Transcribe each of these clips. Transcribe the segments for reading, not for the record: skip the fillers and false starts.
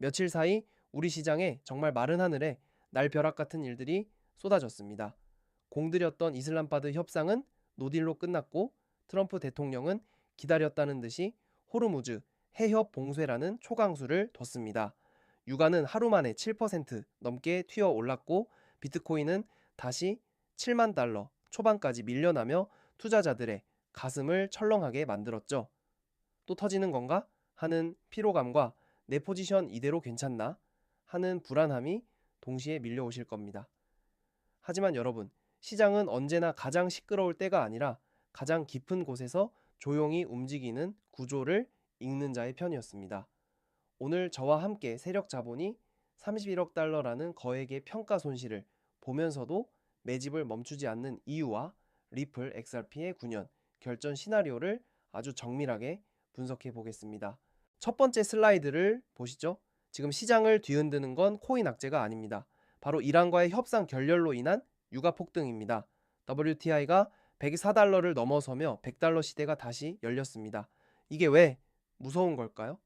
며칠 사이 우리 시장에 정말 마른 하늘에 날벼락 같은 일들이 쏟아졌습니다. 공들였던 이슬람바드 협상은 노딜로 끝났고 트럼프 대통령은 기다렸다는 듯이 호르무즈 해협 봉쇄라는 초강수를 뒀습니다. 유가는 하루 만에 7% 넘게 튀어 올랐고 비트코인은 다시 7만 달러 초반까지 밀려나며 투자자들의 가슴을 철렁하게 만들었죠. 또 터지는 건가? 하는 피로감과 내 포지션 이대로 괜찮나? 하는 불안함이 동시에 밀려오실 겁니다. 하지만 여러분, 시장은 언제나 가장 시끄러울 때가 아니라 가장 깊은 곳에서 조용히 움직이는 구조를 읽는 자의 편이었습니다. 오늘 저와 함께 세력 자본이 31억 달러라는 거액의 평가 손실을 보면서도 매집을 멈추지 않는 이유와 리플 XRP의 9년 결전 시나리오를 아주 정밀하게 분석해 보겠습니다. 첫 번째 슬라이드를 보시죠. 지금 시장을 뒤흔드는 건 코인 악재가 아닙니다. 바로 이란과의 협상 결렬로 인한 유가 폭등입니다. WTI가 104달러를 넘어서며 100달러 시대가 다시 열렸습니다. 이게 왜 무서운 걸까요?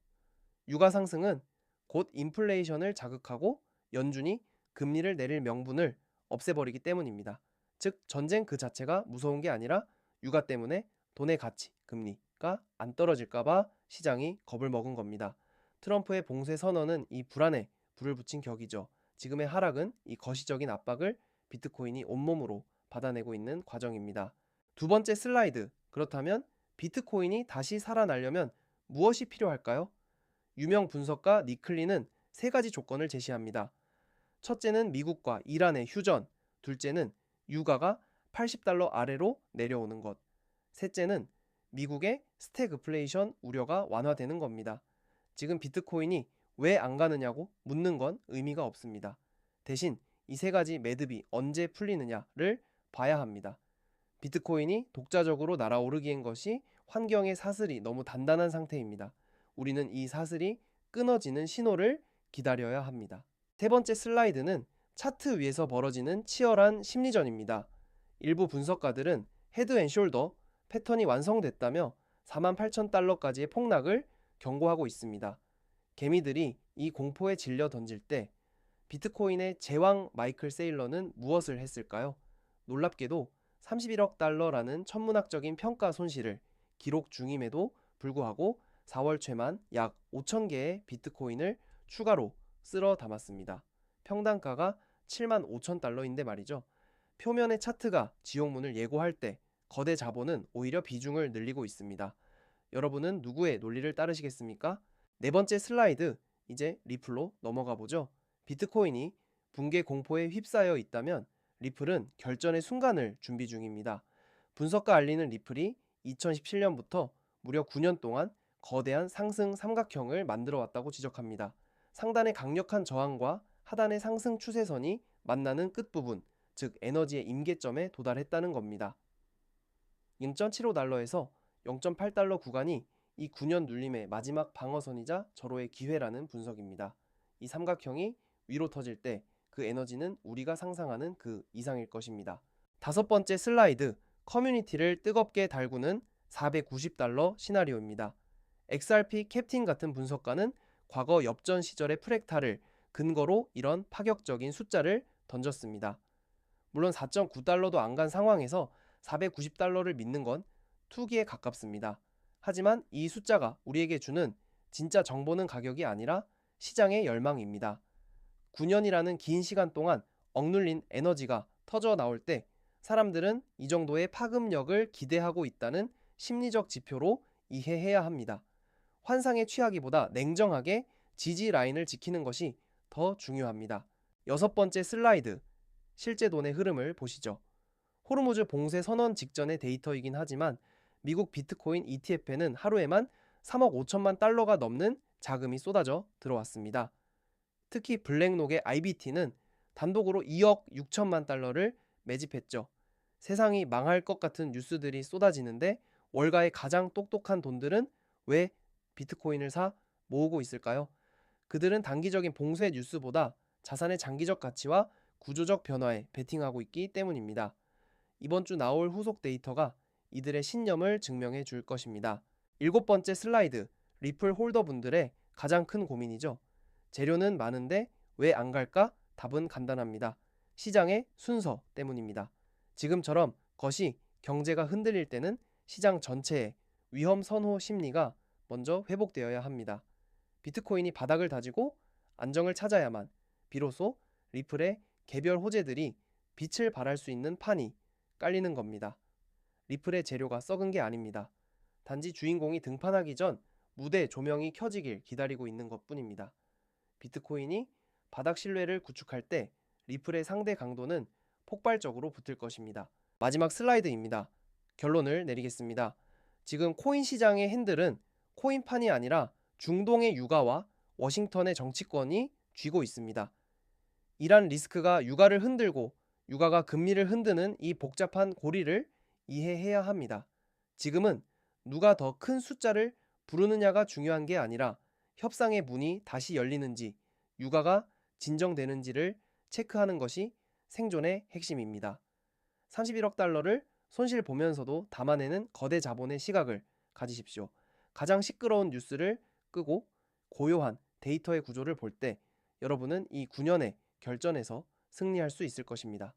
유가 상승은 곧 인플레이션을 자극하고 연준이 금리를 내릴 명분을 없애버리기 때문입니다. 즉 전쟁 그 자체가 무서운 게 아니라 유가 때문에 돈의 가치, 금리가 안 떨어질까봐 시장이 겁을 먹은 겁니다. 트럼프의 봉쇄 선언은 이 불안에 불을 붙인 격이죠. 지금의 하락은 이 거시적인 압박을 비트코인이 온몸으로 받아내고 있는 과정입니다. 두 번째 슬라이드. 그렇다면 비트코인이 다시 살아나려면 무엇이 필요할까요? 유명 분석가 니클리는 세 가지 조건을 제시합니다. 첫째는 미국과 이란의 휴전, 둘째는 유가가 80달러 아래로 내려오는 것, 셋째는 미국의 스태그플레이션 우려가 완화되는 겁니다. 지금 비트코인이 왜 안 가느냐고 묻는 건 의미가 없습니다. 대신 이 세 가지 매듭이 언제 풀리느냐를 봐야 합니다. 비트코인이 독자적으로 날아오르기엔 것이 환경의 사슬이 너무 단단한 상태입니다. 우리는 이 사슬이 끊어지는 신호를 기다려야 합니다. 세 번째 슬라이드는 차트 위에서 벌어지는 치열한 심리전입니다. 일부 분석가들은 헤드앤숄더 패턴이 완성됐다며 48,000달러까지의 폭락을 경고하고 있습니다. 개미들이 이 공포에 질려 던질 때 비트코인의 제왕 마이클 세일러는 무엇을 했을까요? 놀랍게도 31억 달러라는 천문학적인 평가 손실을 기록 중임에도 불구하고 4월 초만 약 5천 개의 비트코인을 추가로 쓸어 담았습니다. 평단가가 7만 5천 달러인데 말이죠. 표면의 차트가 지옥문을 예고할 때 거대 자본은 오히려 비중을 늘리고 있습니다. 여러분은 누구의 논리를 따르시겠습니까? 네 번째 슬라이드, 이제 리플로 넘어가 보죠. 비트코인이 붕괴 공포에 휩싸여 있다면 리플은 결전의 순간을 준비 중입니다. 분석가 알리는 리플이 2017년부터 무려 9년 동안 거대한 상승 삼각형을 만들어 왔다고 지적합니다. 상단의 강력한 저항과 하단의 상승 추세선이 만나는 끝부분, 즉 에너지의 임계점에 도달했다는 겁니다. 0.75달러에서 0.8달러 구간이 이 9년 눌림의 마지막 방어선이자 절호의 기회라는 분석입니다. 이 삼각형이 위로 터질 때 그 에너지는 우리가 상상하는 그 이상일 것입니다. 다섯 번째 슬라이드, 커뮤니티를 뜨겁게 달구는 490달러 시나리오입니다. XRP 캡틴 같은 분석가는 과거 엽전 시절의 프랙탈을 근거로 이런 파격적인 숫자를 던졌습니다. 물론 4.9달러도 안 간 상황에서 490달러를 믿는 건 투기에 가깝습니다. 하지만 이 숫자가 우리에게 주는 진짜 정보는 가격이 아니라 시장의 열망입니다. 9년이라는 긴 시간 동안 억눌린 에너지가 터져 나올 때 사람들은 이 정도의 파급력을 기대하고 있다는 심리적 지표로 이해해야 합니다. 환상에 취하기보다 냉정하게 지지 라인을 지키는 것이 더 중요합니다. 여섯 번째 슬라이드, 실제 돈의 흐름을 보시죠. 호르무즈 봉쇄 선언 직전의 데이터이긴 하지만 미국 비트코인 ETF에는 하루에만 3억 5천만 달러가 넘는 자금이 쏟아져 들어왔습니다. 특히 블랙록의 IBT는 단독으로 2억 6천만 달러를 매집했죠. 세상이 망할 것 같은 뉴스들이 쏟아지는데 월가의 가장 똑똑한 돈들은 왜 비트코인을 사 모으고 있을까요? 그들은 단기적인 봉쇄 뉴스보다 자산의 장기적 가치와 구조적 변화에 베팅하고 있기 때문입니다. 이번 주 나올 후속 데이터가 이들의 신념을 증명해 줄 것입니다. 일곱 번째 슬라이드, 리플 홀더분들의 가장 큰 고민이죠. 재료는 많은데 왜 안 갈까? 답은 간단합니다. 시장의 순서 때문입니다. 지금처럼 것이 경제가 흔들릴 때는 시장 전체의 위험 선호 심리가 먼저 회복되어야 합니다. 비트코인이 바닥을 다지고 안정을 찾아야만 비로소 리플의 개별 호재들이 빛을 발할 수 있는 판이 깔리는 겁니다. 리플의 재료가 썩은 게 아닙니다. 단지 주인공이 등판하기 전 무대 조명이 켜지길 기다리고 있는 것뿐입니다. 비트코인이 바닥 신뢰를 구축할 때 리플의 상대 강도는 폭발적으로 붙을 것입니다. 마지막 슬라이드입니다. 결론을 내리겠습니다. 지금 코인 시장의 핸들은 코인판이 아니라 중동의 유가와 워싱턴의 정치권이 쥐고 있습니다. 이란 리스크가 유가를 흔들고 유가가 금리를 흔드는 이 복잡한 고리를 이해해야 합니다. 지금은 누가 더 큰 숫자를 부르느냐가 중요한 게 아니라 협상의 문이 다시 열리는지 유가가 진정되는지를 체크하는 것이 생존의 핵심입니다. 31억 달러를 손실 보면서도 담아내는 거대 자본의 시각을 가지십시오. 가장 시끄러운 뉴스를 끄고 고요한 데이터의 구조를 볼 때 여러분은 이 9년의 결전에서 승리할 수 있을 것입니다.